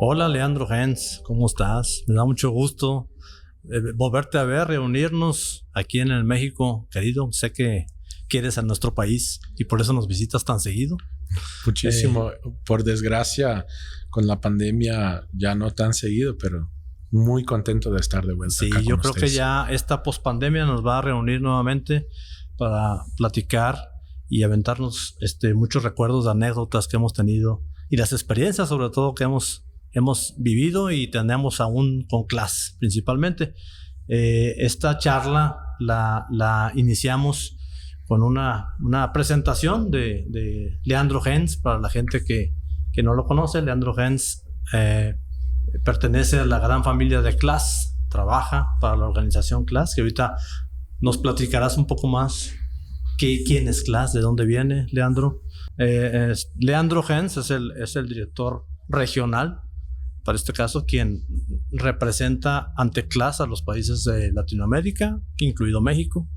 Hola Leandro Hens, ¿cómo estás? Me da mucho gusto volverte a ver, reunirnos aquí en el México, querido. Sé que quieres a nuestro país y por eso nos visitas tan seguido. Muchísimo. Por desgracia, con la pandemia ya no tan seguido, pero muy contento de estar de vuelta Sí, acá con yo creo ustedes. que ya esta pospandemia nos va a reunir nuevamente para platicar y aventarnos muchos recuerdos, anécdotas que hemos tenido y las experiencias sobre todo que hemos vivido y tenemos aún con CLAS principalmente. Esta charla la iniciamos con una presentación de Leandro Hens. Para la gente que no lo conoce, Leandro Hens pertenece a la gran familia de CLAS, trabaja para la organización CLAS, que ahorita nos platicarás un poco más quién es CLAS, de dónde viene Leandro. Leandro Hens es el director regional, para este caso, quien representa ante CLAS a los países de Latinoamérica, incluido México.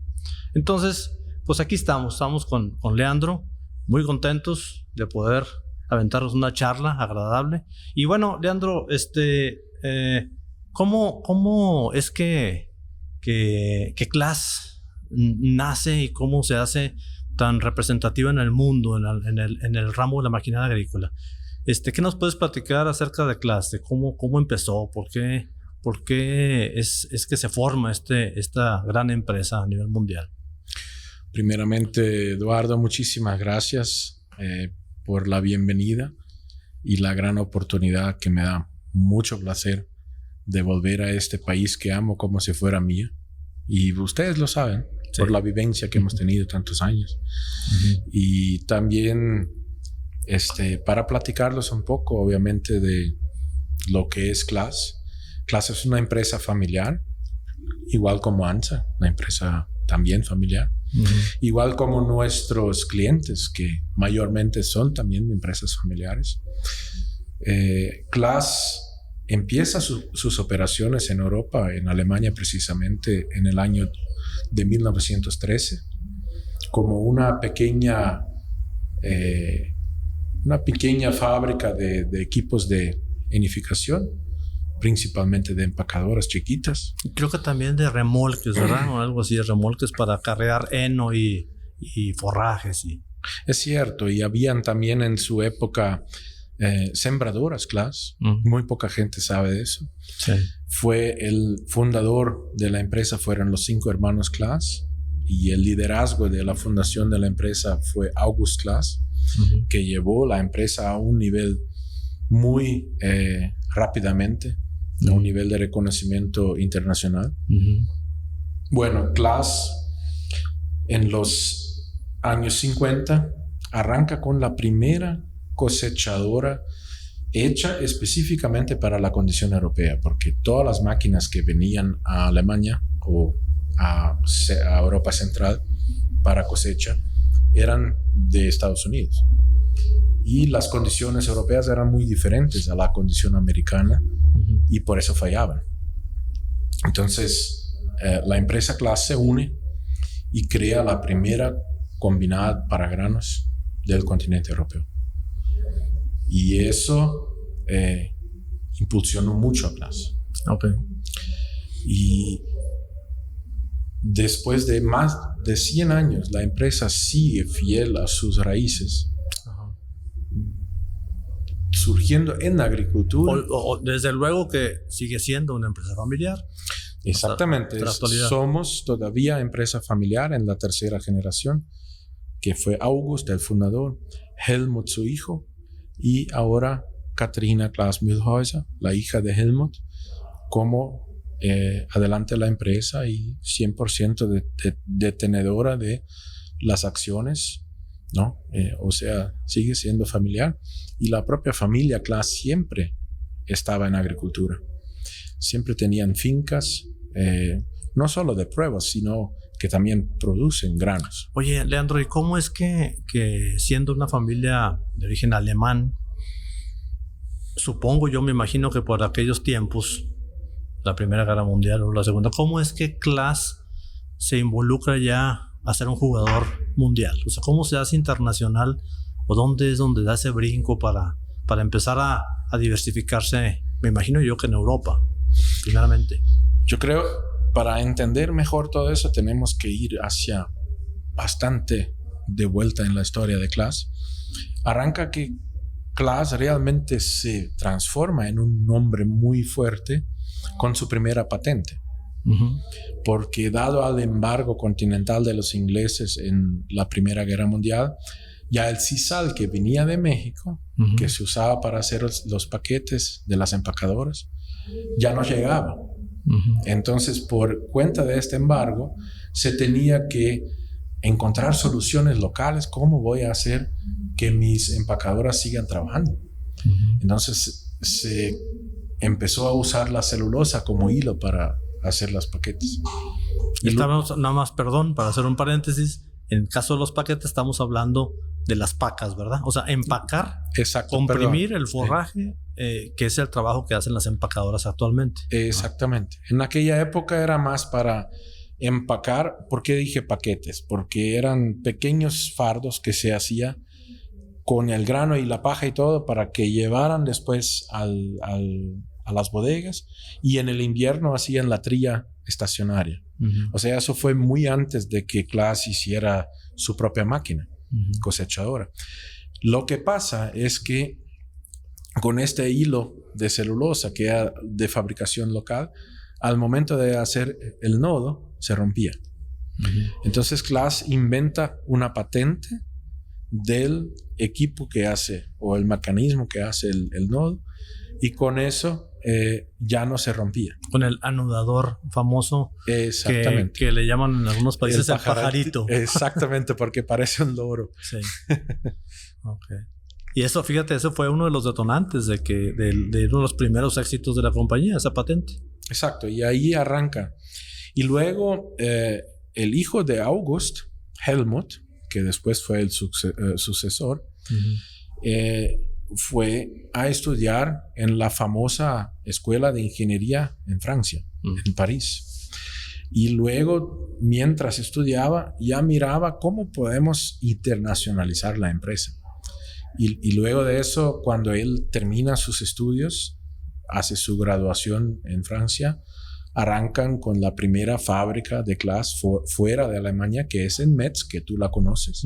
Entonces, pues aquí estamos con Leandro, muy contentos de poder aventarnos una charla agradable. Y bueno, Leandro, ¿cómo es que CLAS nace y cómo se hace tan representativa en el mundo, en el ramo de la maquinaria agrícola? ¿Qué nos puedes platicar acerca de CLAS? De cómo empezó, por qué es que se forma esta gran empresa a nivel mundial. Primeramente, Eduardo, muchísimas gracias por la bienvenida y la gran oportunidad que me da mucho placer de volver a este país que amo como si fuera mío. Y ustedes lo saben, sí, por la vivencia que hemos tenido tantos años. Y también para platicarlos un poco, obviamente, de lo que es CLAS. CLAS es una empresa familiar, igual como ANSA, una empresa también familiar. Igual como nuestros clientes, que mayormente son también empresas familiares. CLAS empieza sus operaciones en Europa, en Alemania precisamente, en el año de 1913, como una pequeña fábrica de equipos de enificación, principalmente de empacadoras chiquitas. Creo que también de remolques, ¿verdad? O algo así, de remolques para cargar heno y forrajes. Es cierto, y habían también en su época sembradoras CLAS. Muy poca gente sabe de eso. Sí. Fue el fundador de la empresa, fueron los 5 hermanos CLAS, y el liderazgo de la fundación de la empresa fue August CLAS, que llevó la empresa a un nivel muy rápidamente, a un nivel de reconocimiento internacional. Bueno, CLAS en los años 50 arranca con la primera cosechadora hecha específicamente para la condición europea, porque todas las máquinas que venían a Alemania o a Europa Central para cosecha eran de Estados Unidos. Y las condiciones europeas eran muy diferentes a la condición americana y por eso fallaban. Entonces, la empresa CLAS se une y crea la primera combinada para granos del continente europeo. Y eso impulsionó mucho a CLAS. Okay. Y después de más de 100 años, la empresa sigue fiel a sus raíces. Surgiendo en la agricultura. Desde luego que sigue siendo una empresa familiar. Exactamente. Somos todavía empresa familiar en la tercera generación, que fue August, el fundador, Helmut, su hijo, y ahora Katharina Claes-Mühlhäuser, la hija de Helmut, como adelante la empresa y 100% detenedora de las acciones, ¿no? O sea, sigue siendo familiar. Y la propia familia CLAS siempre estaba en agricultura. Siempre tenían fincas, no solo de pruebas, sino que también producen granos. Oye, Leandro, ¿y cómo es que siendo una familia de origen alemán, supongo, yo me imagino que por aquellos tiempos, la Primera Guerra Mundial o la Segunda, ¿cómo es que CLAS se involucra ya a ser un jugador mundial? O sea, ¿cómo se hace internacional? ¿O dónde es donde da ese brinco para empezar a a diversificarse, me imagino yo que en Europa, primeramente. Yo creo, para entender mejor todo eso, tenemos que ir hacia bastante de vuelta en la historia de Claas. Arranca que Claas realmente se transforma en un nombre muy fuerte con su primera patente. Porque dado al embargo continental de los ingleses en la Primera Guerra Mundial, ya el sisal que venía de México, que se usaba para hacer los paquetes de las empacadoras, ya no llegaba. Entonces, por cuenta de este embargo, se tenía que encontrar soluciones locales. ¿Cómo voy a hacer que mis empacadoras sigan trabajando? Entonces, se empezó a usar la celulosa como hilo para hacer los paquetes. Estamos, nada más, perdón, para hacer un paréntesis, en el caso de los paquetes estamos hablando de las pacas, ¿verdad? O sea, empacar, comprimir el forraje, que es el trabajo que hacen las empacadoras actualmente. Exactamente. En aquella época era más para empacar. ¿Por qué dije paquetes? Porque eran pequeños fardos que se hacía con el grano y la paja y todo para que llevaran después a las bodegas, y en el invierno hacían la trilla estacionaria. O sea, eso fue muy antes de que Claas hiciera su propia máquina cosechadora. Lo que pasa es que con este hilo de celulosa que era de fabricación local, al momento de hacer el nodo se rompía. Entonces Claas inventa una patente del equipo que hace, o el mecanismo que hace el nodo, y con eso ya no se rompía. Con el anudador famoso. Exactamente. Que le llaman en algunos países el pajarito. Exactamente, porque parece un loro. Sí. Okay. Y eso, fíjate, eso fue uno de los detonantes de uno de los primeros éxitos de la compañía, esa patente. Exacto, y ahí arranca. Y luego el hijo de August, Helmut, que después fue el sucesor, fue a estudiar en la famosa escuela de ingeniería en Francia, en París. Y luego, mientras estudiaba, ya miraba cómo podemos internacionalizar la empresa. Y luego de eso, cuando él termina sus estudios, hace su graduación en Francia, arrancan con la primera fábrica de Claas fuera de Alemania, que es en Metz, que tú la conoces,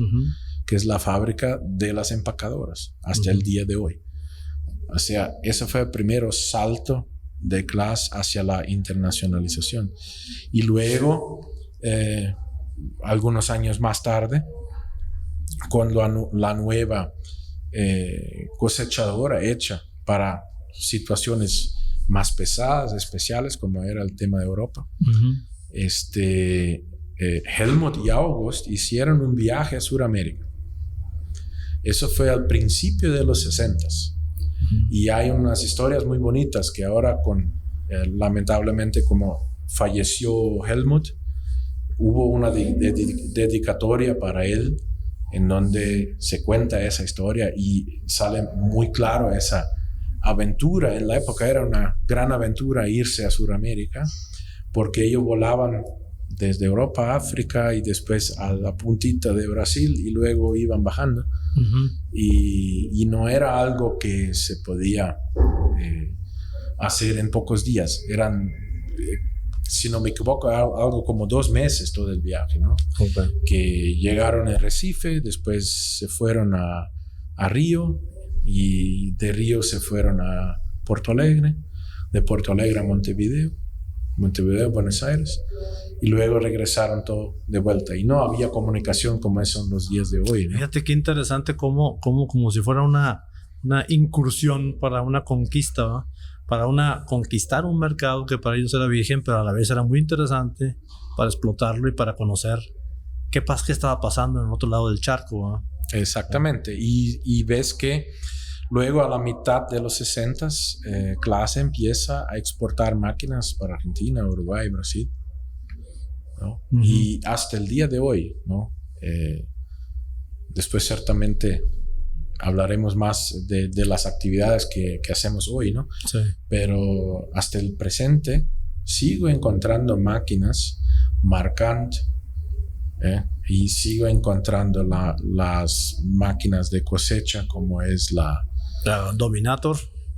que es la fábrica de las empacadoras hasta el día de hoy. O sea, ese fue el primer salto de Claas hacia la internacionalización. Y luego, algunos años más tarde, con la nueva cosechadora hecha para situaciones más pesadas, especiales, como era el tema de Europa, Helmut y August hicieron un viaje a Sudamérica. Eso fue al principio de los 60s. Y hay unas historias muy bonitas que ahora, lamentablemente, como falleció Helmut, hubo una dedicatoria para él en donde se cuenta esa historia y sale muy claro esa aventura. En la época era una gran aventura irse a Sudamérica, porque ellos volaban desde Europa a África y después a la puntita de Brasil y luego iban bajando. Y no era algo que se podía hacer en pocos días. Eran, si no me equivoco, algo como 2 meses todo el viaje, ¿no? Que llegaron a Recife, después se fueron a Río, y de Río se fueron a Porto Alegre, de Porto Alegre a Montevideo, Buenos Aires, y luego regresaron todo de vuelta. Y no había comunicación como es en los días de hoy, ¿no? Fíjate qué interesante como si fuera una incursión para una conquista, ¿no? Para conquistar un mercado que para ellos era virgen, pero a la vez era muy interesante para explotarlo y para conocer qué estaba pasando en el otro lado del charco, ¿no? Exactamente. Y ves que luego, a la mitad de los 60s, Claas empieza a exportar máquinas para Argentina, Uruguay, Brasil, ¿no? Y hasta el día de hoy, ¿no? Después certamente hablaremos más de las actividades que hacemos hoy, ¿no? Sí. Pero hasta el presente sigo encontrando máquinas Marcant, y sigo encontrando las máquinas de cosecha, como es la Dominator.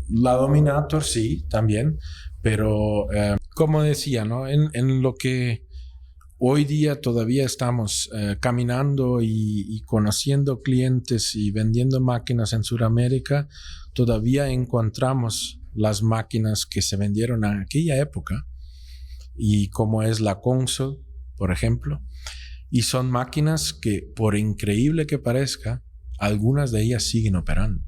La Dominator sí, también, pero como decía, ¿no? En lo que hoy día todavía estamos caminando y conociendo clientes y vendiendo máquinas en Sudamérica, todavía encontramos las máquinas que se vendieron en aquella época, y como es la Console, por ejemplo, y son máquinas que, por increíble que parezca, algunas de ellas siguen operando.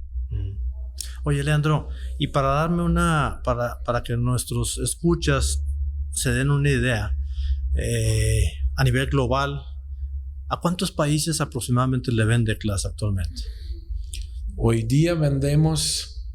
Oye, Leandro, y para darme para que nuestros escuchas se den una idea, a nivel global, ¿a cuántos países aproximadamente le vende Claas actualmente? Hoy día vendemos,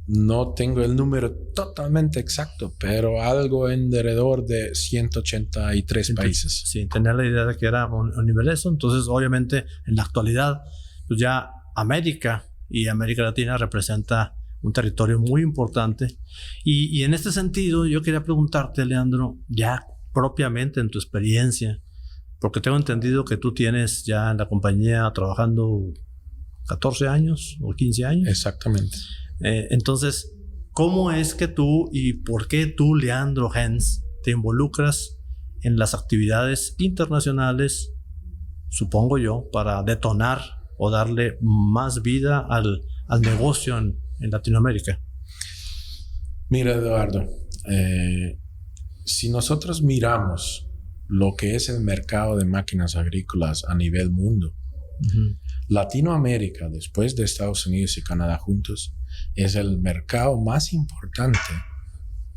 no tengo el número totalmente exacto, pero algo en alrededor de 183 países. Sin tener la idea de que era un nivel de eso. Entonces, obviamente, en la actualidad, pues ya América y América Latina representa un territorio muy importante. Y en este sentido, yo quería preguntarte, Leandro, ya propiamente en tu experiencia, porque tengo entendido que tú tienes ya en la compañía trabajando 14 años o 15 años. Exactamente. Entonces, ¿cómo es que tú y por qué tú, Leandro Hens, te involucras en las actividades internacionales, supongo yo, para detonar o darle más vida al negocio en Latinoamérica? Mira, Eduardo, si nosotros miramos lo que es el mercado de máquinas agrícolas a nivel mundo, Latinoamérica, después de Estados Unidos y Canadá juntos, es el mercado más importante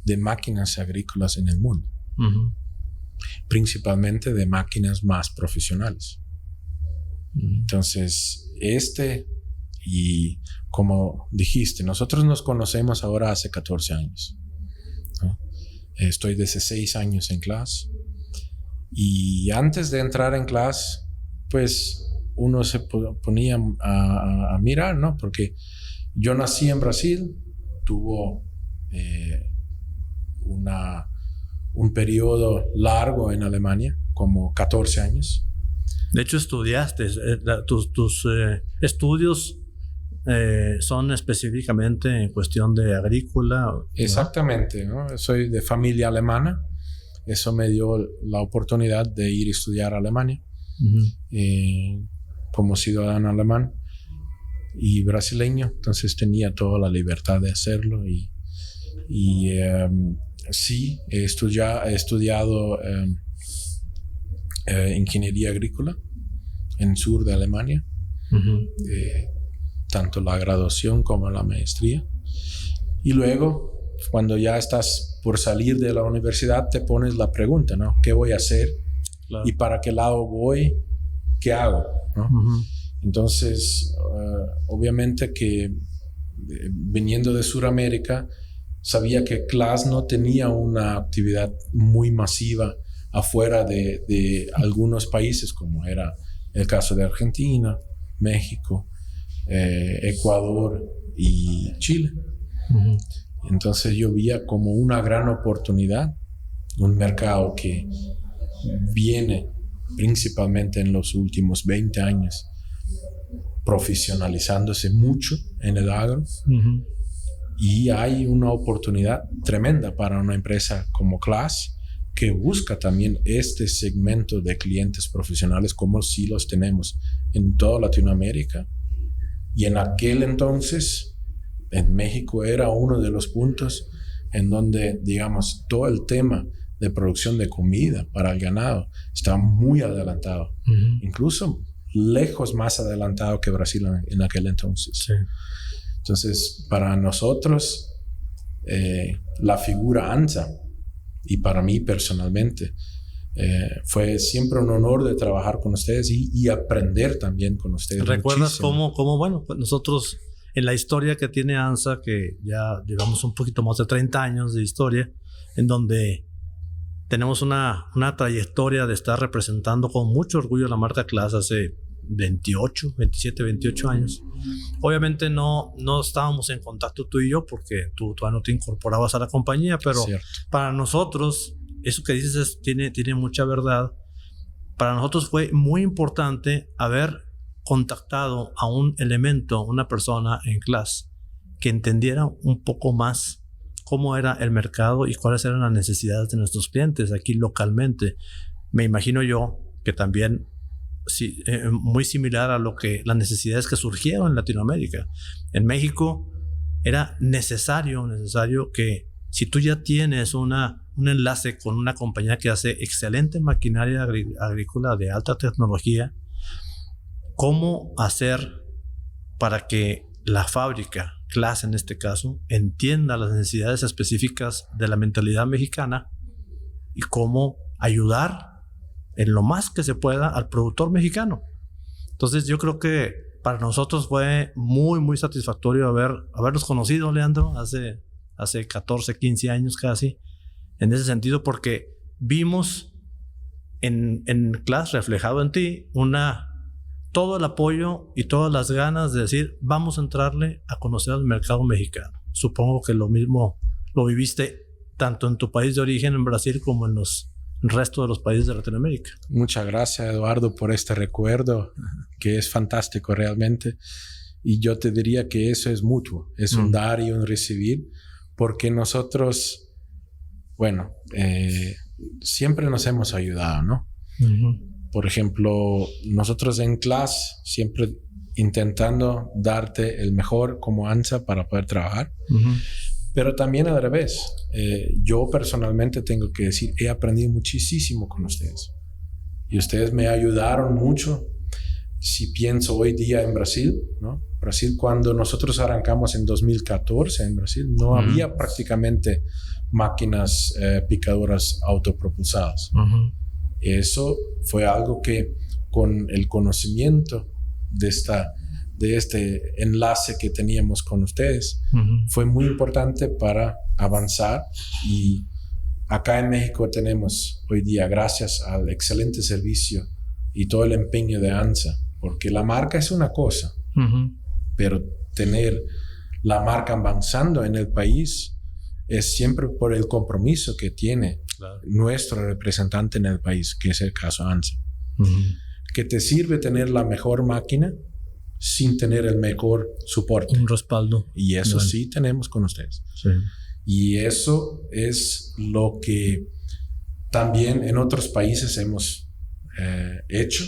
de máquinas agrícolas en el mundo. Principalmente de máquinas más profesionales. Entonces, y como dijiste, nosotros nos conocemos ahora hace 14 años, ¿no? Estoy desde 6 años en Claas, y antes de entrar en Claas, pues uno se ponía a mirar, ¿no? Porque yo nací en Brasil, tuvo un periodo largo en Alemania, como 14 años. De hecho, estudiaste, tus estudios son específicamente en cuestión de agrícola, ¿no? Exactamente, ¿no? Soy de familia alemana. Eso me dio la oportunidad de ir a estudiar a Alemania como ciudadano alemán y brasileño. Entonces tenía toda la libertad de hacerlo y sí, he estudiado ingeniería agrícola en el sur de Alemania, tanto la graduación como la maestría. Y luego, cuando ya estás por salir de la universidad, te pones la pregunta, ¿no? ¿Qué voy a hacer? Claro. ¿Y para qué lado voy? ¿Qué hago? ¿No? Entonces, obviamente que viniendo de Sudamérica, sabía que Claas no tenía una actividad muy masiva afuera de algunos países, como era el caso de Argentina, México, Ecuador y Chile. Entonces yo veía como una gran oportunidad, un mercado que viene principalmente en los últimos 20 años profesionalizándose mucho en el agro. Y hay una oportunidad tremenda para una empresa como Claas, que busca también este segmento de clientes profesionales, como si los tenemos en toda Latinoamérica. Y en aquel entonces, en México era uno de los puntos en donde, digamos, todo el tema de producción de comida para el ganado está muy adelantado, incluso lejos más adelantado que Brasil en aquel entonces. Sí. Entonces, para nosotros, la figura ANSA, y para mí personalmente, fue siempre un honor de trabajar con ustedes y aprender también con ustedes. ¿Recuerdas cómo, bueno, pues nosotros en la historia que tiene ANSA, que ya llevamos un poquito más de 30 años de historia, en donde tenemos una trayectoria de estar representando con mucho orgullo la marca Claas hace 27, 28 años. Obviamente no estábamos en contacto tú y yo porque tú todavía no te incorporabas a la compañía, pero para nosotros, eso que dices tiene mucha verdad. Para nosotros fue muy importante haber contactado a un elemento, una persona en Claas que entendiera un poco más cómo era el mercado y cuáles eran las necesidades de nuestros clientes aquí localmente. Me imagino yo que también muy similar a las necesidades que surgieron en Latinoamérica. En México era necesario que si tú ya tienes un enlace con una compañía que hace excelente maquinaria agrícola de alta tecnología, ¿cómo hacer para que la fábrica, CLAS en este caso, entienda las necesidades específicas de la mentalidad mexicana y cómo ayudar en lo más que se pueda al productor mexicano? Entonces yo creo que para nosotros fue muy, muy satisfactorio habernos conocido, Leandro, hace 14, 15 años casi, en ese sentido, porque vimos en CLAS reflejado en ti todo el apoyo y todas las ganas de decir, vamos a entrarle a conocer al mercado mexicano. Supongo que lo mismo lo viviste tanto en tu país de origen, en Brasil, como en el resto de los países de Latinoamérica. Muchas gracias, Eduardo, por este recuerdo, que es fantástico realmente. Y yo te diría que eso es mutuo, es un dar y un recibir, porque nosotros, siempre nos hemos ayudado, ¿no? Por ejemplo, nosotros en CLAS siempre intentando darte el mejor como ANSA para poder trabajar. Pero también al revés. Yo personalmente tengo que decir, he aprendido muchísimo con ustedes. Y ustedes me ayudaron mucho. Si pienso hoy día en Brasil, ¿no? Brasil, cuando nosotros arrancamos en 2014 en Brasil, no había prácticamente máquinas picadoras autopropulsadas. Eso fue algo que con el conocimiento de este enlace que teníamos con ustedes, fue muy importante para avanzar. Y acá en México tenemos hoy día, gracias al excelente servicio y todo el empeño de ANSA, porque la marca es una cosa, pero tener la marca avanzando en el país es siempre por el compromiso que tiene nuestro representante en el país, que es el caso ANSA. Que te sirve tener la mejor máquina sin tener el mejor soporte. Un respaldo. Y eso sí tenemos con ustedes. Sí. Y eso es lo que también en otros países hemos hecho.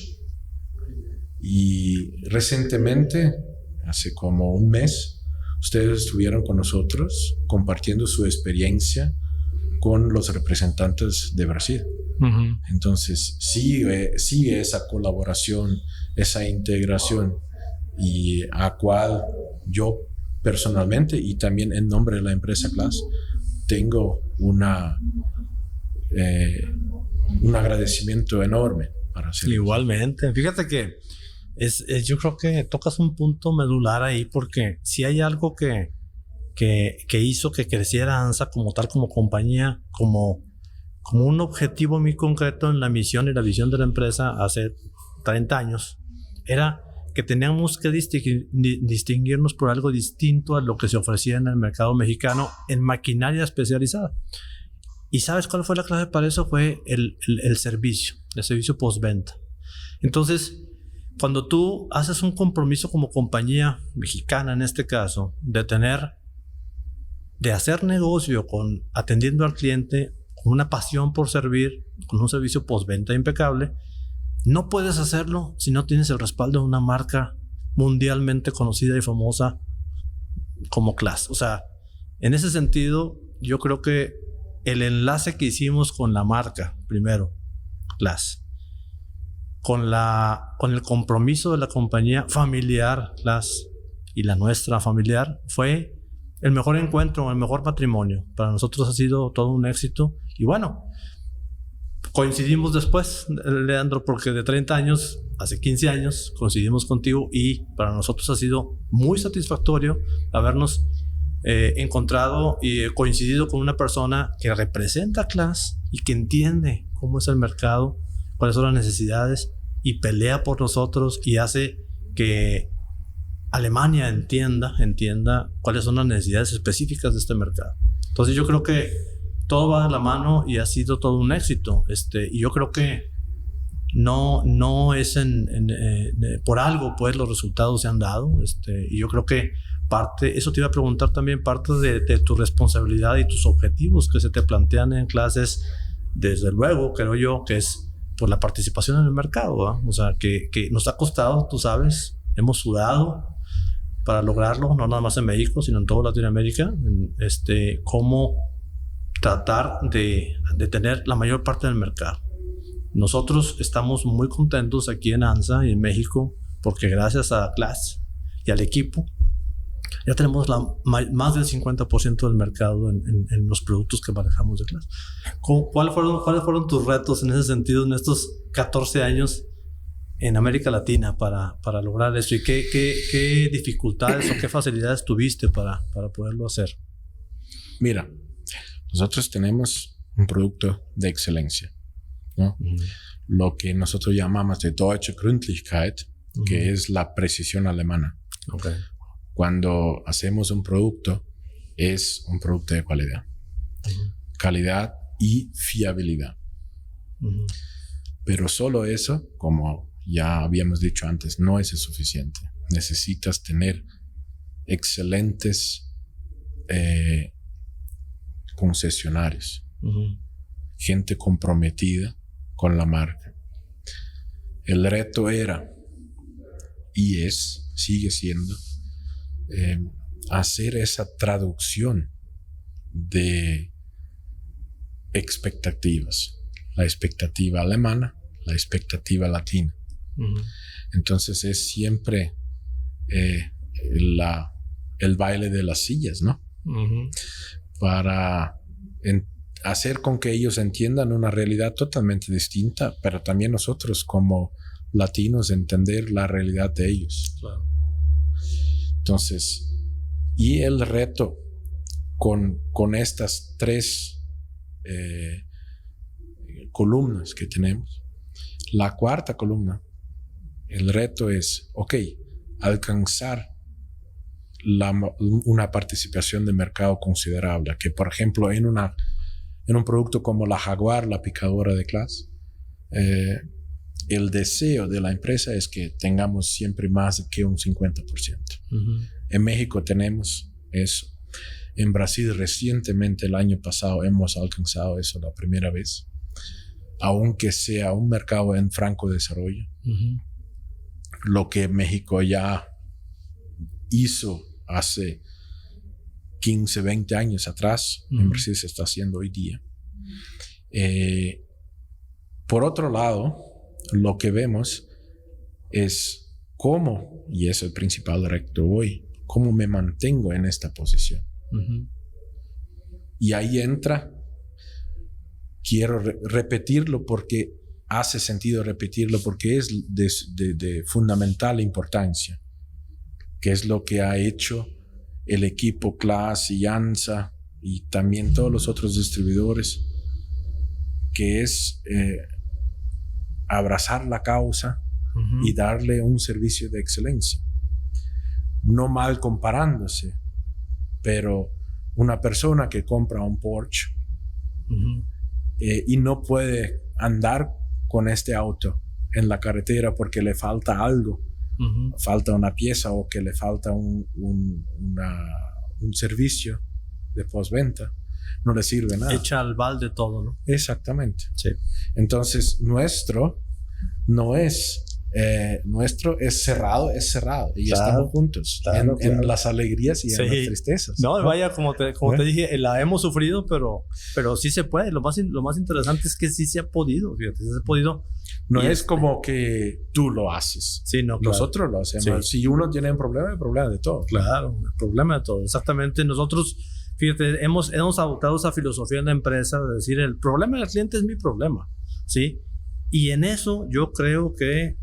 Y recientemente, hace como un mes, ustedes estuvieron con nosotros compartiendo su experiencia con los representantes de Brasil. Entonces, sigue esa colaboración, esa integración, y a cual yo personalmente y también en nombre de la empresa CLAS tengo un agradecimiento enorme para hacer. Igualmente. Fíjate que yo creo que tocas un punto medular ahí, porque si hay algo que hizo que creciera ANSA como tal, como compañía, como un objetivo muy concreto en la misión y la visión de la empresa hace 30 años, era que teníamos que distinguirnos por algo distinto a lo que se ofrecía en el mercado mexicano en maquinaria especializada. ¿Y sabes cuál fue la clave para eso? Fue el servicio postventa. Entonces, cuando tú haces un compromiso como compañía mexicana, en este caso, de hacer negocio atendiendo al cliente con una pasión por servir, con un servicio postventa impecable, no puedes hacerlo si no tienes el respaldo de una marca mundialmente conocida y famosa como CLAS. O sea, en ese sentido, yo creo que el enlace que hicimos con la marca, primero, CLAS, con el compromiso de la compañía familiar CLAS y la nuestra familiar, fue el mejor encuentro, el mejor matrimonio. Para nosotros ha sido todo un éxito. Y bueno, coincidimos después, Leandro, porque de 30 años, hace 15 años, coincidimos contigo, y para nosotros ha sido muy satisfactorio habernos encontrado y coincidido con una persona que representa a CLAS y que entiende cómo es el mercado, cuáles son las necesidades, y pelea por nosotros y hace que Alemania entienda cuáles son las necesidades específicas de este mercado. Entonces yo creo que todo va de la mano y ha sido todo un éxito. Y yo creo que no es por algo, pues los resultados se han dado. Y yo creo que eso te iba a preguntar también, parte de tu responsabilidad y tus objetivos que se te plantean en clases, desde luego, creo yo, que es por la participación en el mercado, ¿eh? O sea, que nos ha costado, tú sabes, hemos sudado para lograrlo, no nada más en México, sino en toda Latinoamérica, cómo tratar de tener la mayor parte del mercado. Nosotros estamos muy contentos aquí en ANSA y en México, porque gracias a CLAS y al equipo, ya tenemos más del 50% del mercado en los productos que manejamos de CLAS. ¿Cuáles fueron tus retos en ese sentido en estos 14 años en América Latina para lograr eso? ¿Y qué dificultades o qué facilidades tuviste para poderlo hacer? Mira, nosotros tenemos un producto de excelencia, ¿no? Lo que nosotros llamamos de Deutsche Gründlichkeit, que es la precisión alemana. Okay. Cuando hacemos un producto, es un producto de calidad. Calidad y fiabilidad. Pero solo eso, como ya habíamos dicho antes, no es suficiente. Necesitas tener excelentes concesionarios. Gente comprometida con la marca. El reto era, y sigue siendo, hacer esa traducción de expectativas. La expectativa alemana, la expectativa latina. Entonces es siempre el baile de las sillas, ¿no? Para hacer con que ellos entiendan una realidad totalmente distinta, pero también nosotros como latinos entender la realidad de ellos. Claro. Entonces, y el reto con estas tres columnas que tenemos, la cuarta columna, el reto es, alcanzar una participación de mercado considerable, que por ejemplo en un producto como la Jaguar, la picadora de CLAS, el deseo de la empresa es que tengamos siempre más que un 50%. En México tenemos eso. En Brasil recientemente, el año pasado, hemos alcanzado eso la primera vez, aunque sea un mercado en franco desarrollo. Lo que México ya hizo hace 15, 20 años atrás, en Brasil se está haciendo hoy día. Por otro lado, lo que vemos es cómo, y es el principal reto hoy, cómo me mantengo en esta posición. Y ahí entra, quiero repetirlo porque hace sentido repetirlo, porque es de fundamental importancia, que es lo que ha hecho el equipo CLAS y ANSA y también todos los otros distribuidores, que es abrazar la causa y darle un servicio de excelencia. No mal comparándose, pero una persona que compra un Porsche y no puede andar con este auto en la carretera porque le falta algo, falta una pieza o que le falta un servicio de postventa, no le sirve nada. Echa al balde todo, ¿no? Exactamente. Sí. Entonces, nuestro es cerrado y claro, estamos juntos en las alegrías y en las tristezas. No, vaya, como te dije, la hemos sufrido, pero sí se puede. Lo más interesante es que sí se ha podido. Fíjate, sí se ha podido. No es como que tú lo haces. Sí, no, claro. Nosotros lo hacemos. Sí. Si uno tiene un problema, el problema de todo. Claro, el problema de todo. Exactamente. Nosotros, fíjate, hemos adoptado esa filosofía en la empresa de decir, el problema del cliente es mi problema, ¿sí? Y en eso yo creo que,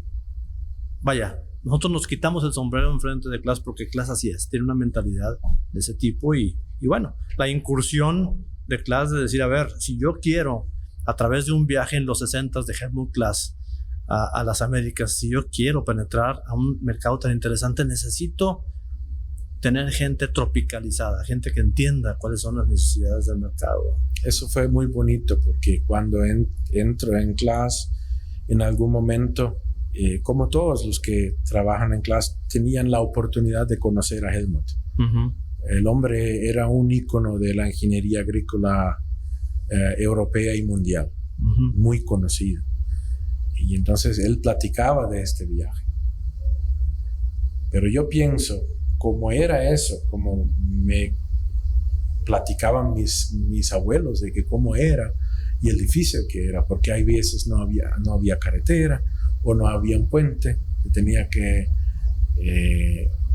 vaya, nosotros nos quitamos el sombrero enfrente de CLAS porque CLAS así es, tiene una mentalidad de ese tipo y bueno, la incursión de CLAS de decir, a ver, si yo quiero, a través de un viaje en los 60s de Helmut Klaas a las Américas, si yo quiero penetrar a un mercado tan interesante, necesito tener gente tropicalizada, gente que entienda cuáles son las necesidades del mercado. Eso fue muy bonito porque cuando entro en CLAS, en algún momento, como todos los que trabajan en CLAS, tenían la oportunidad de conocer a Helmut. El hombre era un ícono de la ingeniería agrícola europea y mundial, muy conocido. Y entonces él platicaba de este viaje. Pero yo pienso, cómo era eso, como me platicaban mis abuelos de que cómo era y el difícil que era, porque hay veces no había carretera o no había un puente, tenía que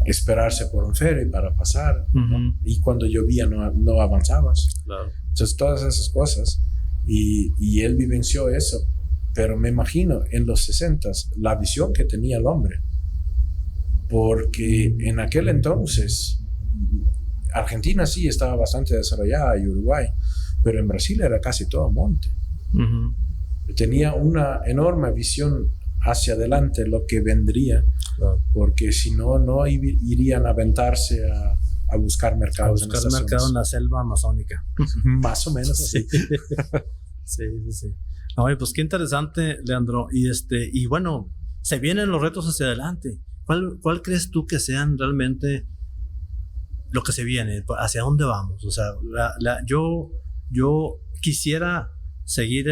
esperarse por un ferry para pasar, ¿no? Y cuando llovía no avanzabas. Claro. Entonces todas esas cosas, y él vivenció eso, pero me imagino en los 60s la visión que tenía el hombre, porque en aquel entonces Argentina sí estaba bastante desarrollada y Uruguay, pero en Brasil era casi todo monte. Tenía una enorme visión hacia adelante lo que vendría, porque si no irían a aventarse a buscar mercados en esas mercado en la selva amazónica. Más o menos así. Sí. Oye, pues qué interesante, Leandro. Y bueno, se vienen los retos hacia adelante. ¿Cuál crees tú que sean realmente lo que se viene? ¿Hacia dónde vamos? O sea, yo quisiera seguir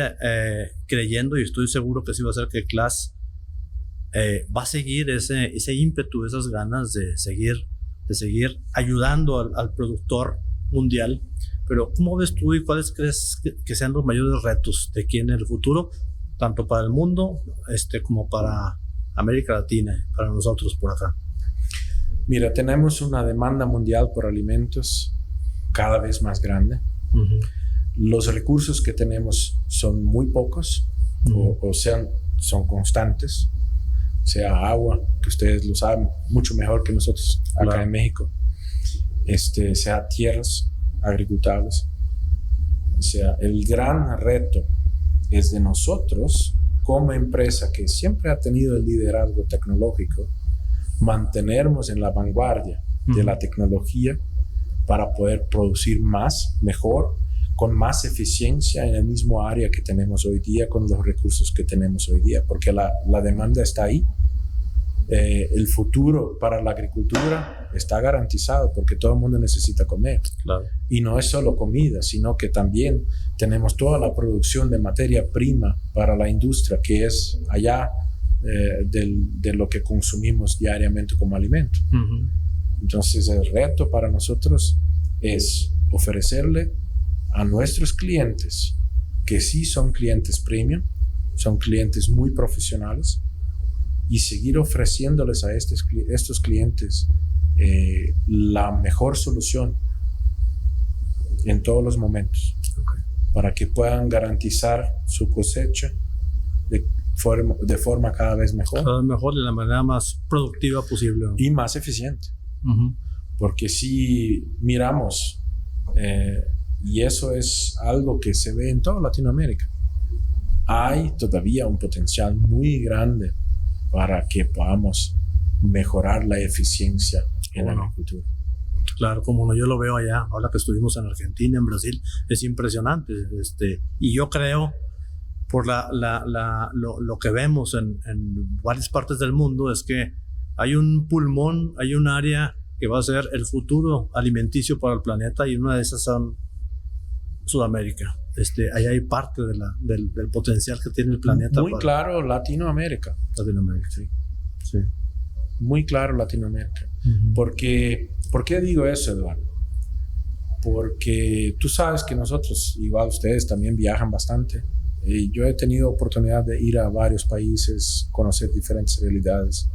creyendo, y estoy seguro que sí va a ser, que CLAS va a seguir ese ímpetu, esas ganas de seguir ayudando al productor mundial. Pero ¿cómo ves tú y cuáles crees que sean los mayores retos de aquí en el futuro, tanto para el mundo como para América Latina, para nosotros por acá? Mira, tenemos una demanda mundial por alimentos cada vez más grande. Los recursos que tenemos son muy pocos, son constantes, sea agua, que ustedes lo saben mucho mejor que nosotros acá en México, sea tierras agricultables. O sea, el gran reto es de nosotros como empresa que siempre ha tenido el liderazgo tecnológico, mantenernos en la vanguardia de la tecnología para poder producir más, mejor, con más eficiencia en el mismo área que tenemos hoy día, con los recursos que tenemos hoy día, porque la demanda está ahí. El futuro para la agricultura está garantizado porque todo el mundo necesita comer. Claro. Y no es solo comida, sino que también tenemos toda la producción de materia prima para la industria, que es allá de lo que consumimos diariamente como alimento. Entonces el reto para nosotros es ofrecerle a nuestros clientes, que sí son clientes premium, son clientes muy profesionales, y seguir ofreciéndoles a estos clientes la mejor solución en todos los momentos, para que puedan garantizar su cosecha de forma cada vez mejor. Cada vez mejor, de la manera más productiva posible. Y más eficiente. Porque si miramos, y eso es algo que se ve en toda Latinoamérica, hay todavía un potencial muy grande para que podamos mejorar la eficiencia en la agricultura. Claro, como yo lo veo allá, ahora que estuvimos en Argentina, en Brasil, es impresionante. Y yo creo, por lo que vemos en varias partes del mundo, es que hay un pulmón, hay un área que va a ser el futuro alimenticio para el planeta, y una de esas son Sudamérica. Ahí hay parte del potencial que tiene el planeta. Muy claro, Latinoamérica. Sí. Muy claro, Latinoamérica. ¿Por qué digo eso, Eduardo? Porque tú sabes que nosotros, igual ustedes también viajan bastante. Yo he tenido oportunidad de ir a varios países, conocer diferentes realidades.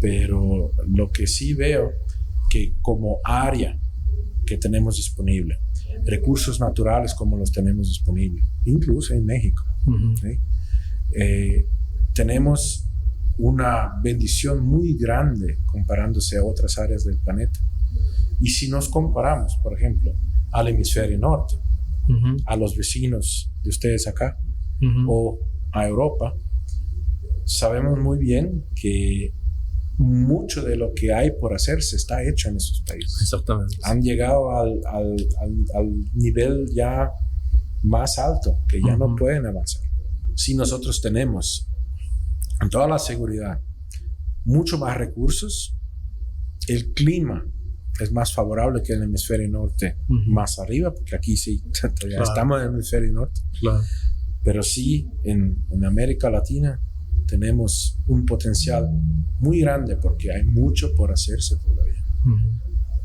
Pero lo que sí veo, que como área que tenemos disponible, recursos naturales como los tenemos disponibles, incluso en México, ¿sí? Tenemos una bendición muy grande comparándose a otras áreas del planeta. Y si nos comparamos, por ejemplo, al hemisferio norte, a los vecinos de ustedes acá, o a Europa, sabemos muy bien que mucho de lo que hay por hacer se está hecho en esos países. Exactamente. Han llegado al nivel ya más alto, que ya no pueden avanzar. Si nosotros tenemos, con toda la seguridad, mucho más recursos, el clima es más favorable que el hemisferio norte, más arriba, porque aquí sí, ya estamos en el hemisferio norte. Claro. Pero sí, en América Latina tenemos un potencial muy grande porque hay mucho por hacerse todavía.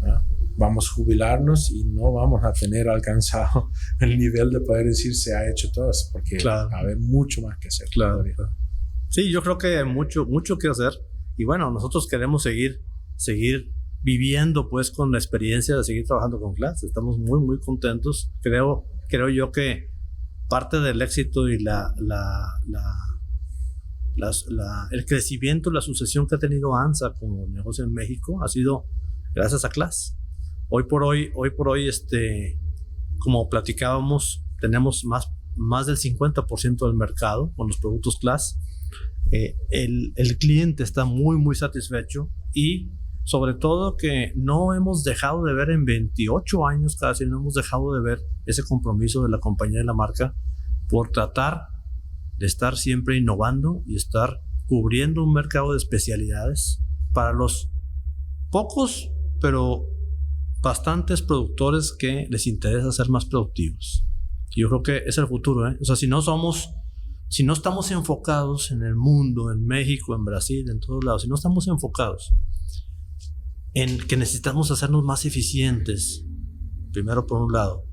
¿No? Vamos a jubilarnos y no vamos a tener alcanzado el nivel de poder decir se ha hecho todo eso, porque va a haber mucho más que hacer. Claro. Sí, yo creo que hay mucho que hacer. Y bueno, nosotros queremos seguir viviendo pues con la experiencia de seguir trabajando con CLAS. Estamos muy contentos. Creo yo que parte del éxito y el crecimiento, la sucesión que ha tenido ANSA como negocio en México ha sido gracias a CLAS. Hoy por hoy, como platicábamos, tenemos más del 50% del mercado con los productos CLAS. El cliente está muy satisfecho y sobre todo que no hemos dejado de ver en 28 años casi, no hemos dejado de ver ese compromiso de la compañía y la marca por tratar de estar siempre innovando y estar cubriendo un mercado de especialidades para los pocos, pero bastantes productores que les interesa ser más productivos. Y yo creo que es el futuro, ¿eh? O sea, si no estamos enfocados en el mundo, en México, en Brasil, en todos lados, si no estamos enfocados en que necesitamos hacernos más eficientes, primero por un lado,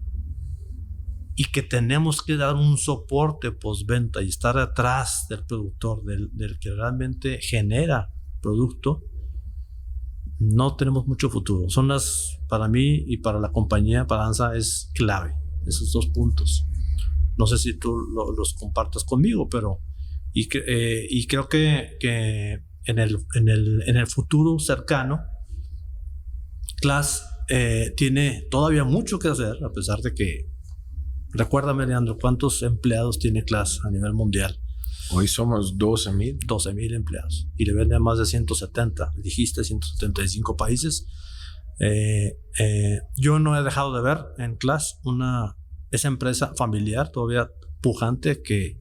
y que tenemos que dar un soporte postventa y estar atrás del productor, del que realmente genera producto, no tenemos mucho futuro. Para mí y para la compañía, para ANSA, es clave esos dos puntos. No sé si tú los compartas conmigo, pero y creo que en el futuro cercano, CLAS tiene todavía mucho que hacer, a pesar de que, recuérdame, Leandro, ¿cuántos empleados tiene CLAS a nivel mundial? Hoy somos 12,000. 12,000 empleados y le vende a más de 170, dijiste 175 países. Yo no he dejado de ver en CLAS esa empresa familiar todavía pujante que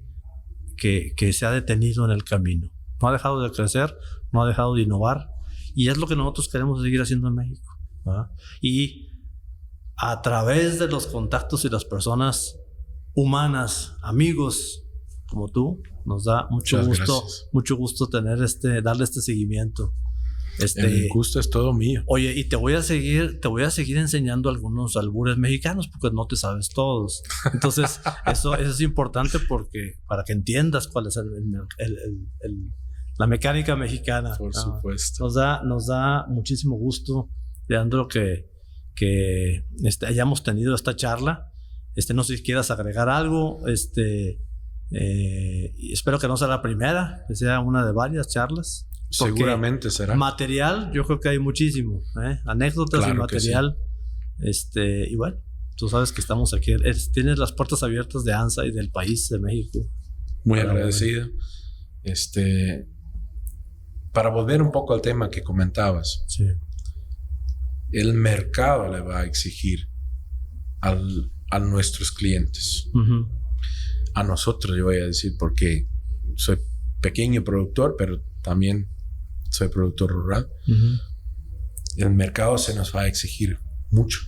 se ha detenido en el camino. No ha dejado de crecer, no ha dejado de innovar y es lo que nosotros queremos seguir haciendo en México, ¿verdad? Y a través de los contactos y las personas humanas, amigos como tú, nos da mucho gusto tener darle este seguimiento. El gusto es todo mío. Oye, y te voy a seguir enseñando algunos albures mexicanos porque no te sabes todos. Entonces, eso es importante para que entiendas cuál es la mecánica mexicana. Por supuesto. Nos da muchísimo gusto, Leandro, que hayamos tenido esta charla. No sé si quieras agregar algo. Espero que no sea la primera, que sea una de varias charlas. Seguramente será. Material, yo creo que hay muchísimo, anécdotas, claro, y material. Sí. Y bueno, tú sabes que estamos aquí. Tienes las puertas abiertas de ANSA y del país, de México. Muy agradecido. Para volver un poco al tema que comentabas. Sí. El mercado le va a exigir a nuestros clientes. A nosotros, yo voy a decir, porque soy pequeño productor, pero también soy productor rural. El mercado se nos va a exigir mucho.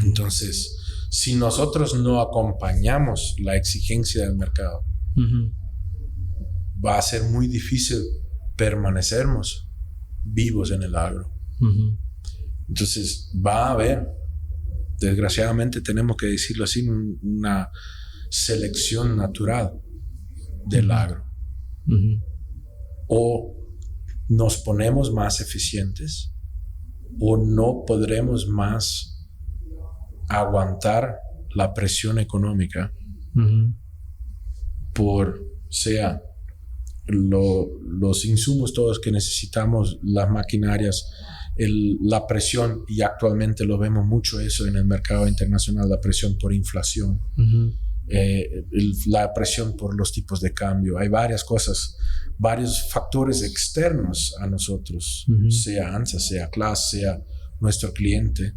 Entonces, si nosotros no acompañamos la exigencia del mercado, va a ser muy difícil permanecernos vivos en el agro. Entonces, va a haber, desgraciadamente tenemos que decirlo así, una selección natural del agro. O nos ponemos más eficientes o no podremos más aguantar la presión económica por sea los insumos todos que necesitamos, las maquinarias, la presión, y actualmente lo vemos mucho eso en el mercado internacional, la presión por inflación, la presión por los tipos de cambio. Hay varias cosas, varios factores externos a nosotros, sea ANSA, sea CLAS, sea nuestro cliente,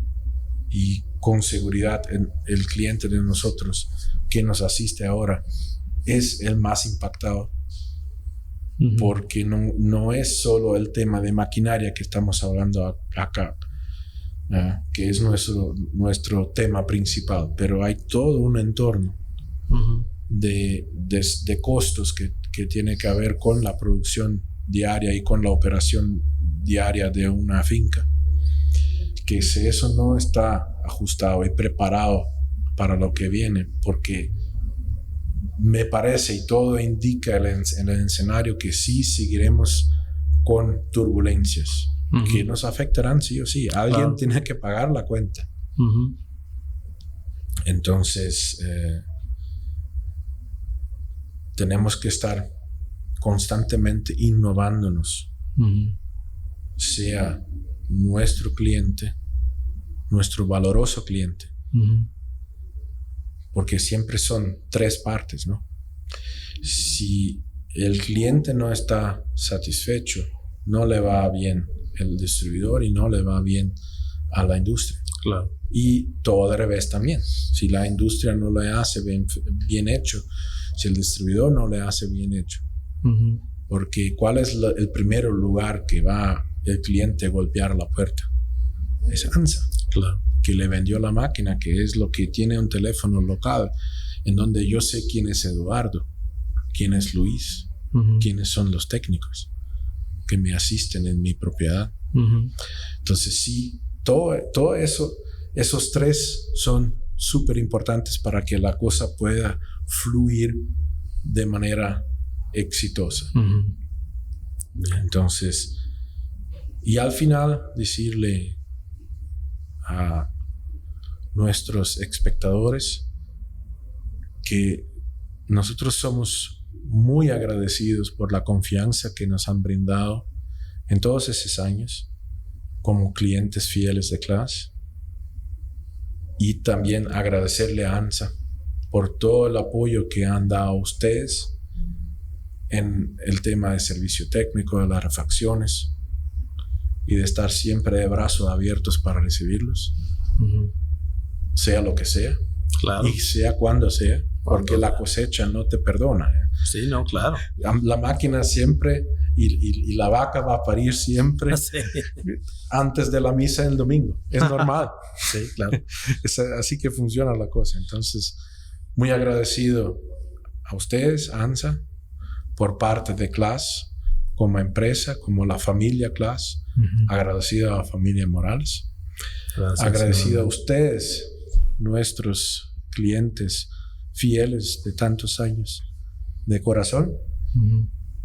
y con seguridad el cliente de nosotros que nos asiste ahora es el más impactado porque no es solo el tema de maquinaria que estamos hablando acá, que es nuestro tema principal, pero hay todo un entorno de costos que tiene que ver con la producción diaria y con la operación diaria de una finca, que si eso no está ajustado y preparado para lo que viene, porque me parece y todo indica en el escenario que sí seguiremos con turbulencias que nos afectarán sí o sí. Alguien tiene que pagar la cuenta. Entonces tenemos que estar constantemente innovándonos, sea nuestro cliente, nuestro valoroso cliente, porque siempre son tres partes, ¿no? Si el cliente no está satisfecho, no le va bien el distribuidor y no le va bien a la industria. Claro. Y todo al revés también. Si la industria no le hace bien hecho, si el distribuidor no le hace bien hecho. Porque ¿cuál es el primer lugar que va el cliente a golpear la puerta? Es ANSA. Claro. Que le vendió la máquina, que es lo que tiene un teléfono local, en donde yo sé quién es Eduardo, quién es Luis, quiénes son los técnicos que me asisten en mi propiedad. Entonces sí, todo eso, esos tres son súper importantes para que la cosa pueda fluir de manera exitosa. Entonces, y al final decirle a nuestros espectadores que nosotros somos muy agradecidos por la confianza que nos han brindado en todos esos años como clientes fieles de CLAAS, y también agradecerle a ANSA por todo el apoyo que han dado a ustedes en el tema de servicio técnico, de las refacciones, y de estar siempre de brazos abiertos para recibirlos, sea lo que sea, claro, y sea cuando sea, porque la cosecha no te perdona. Sí, no, claro. La máquina siempre y la vaca va a parir siempre antes de la misa del domingo. Es normal. Sí, claro. Es así que funciona la cosa. Entonces, muy agradecido a ustedes, ANSA, por parte de CLAAS, como empresa, como la familia CLAAS. Agradecido a la familia Morales. Gracias, agradecido a ustedes, nuestros clientes fieles de tantos años, de corazón,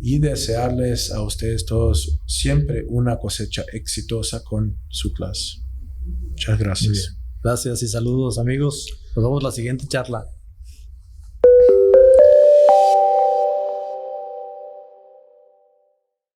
y desearles a ustedes todos siempre una cosecha exitosa con su CLAAS. Muchas gracias. Gracias y saludos, amigos. Nos vemos la siguiente charla.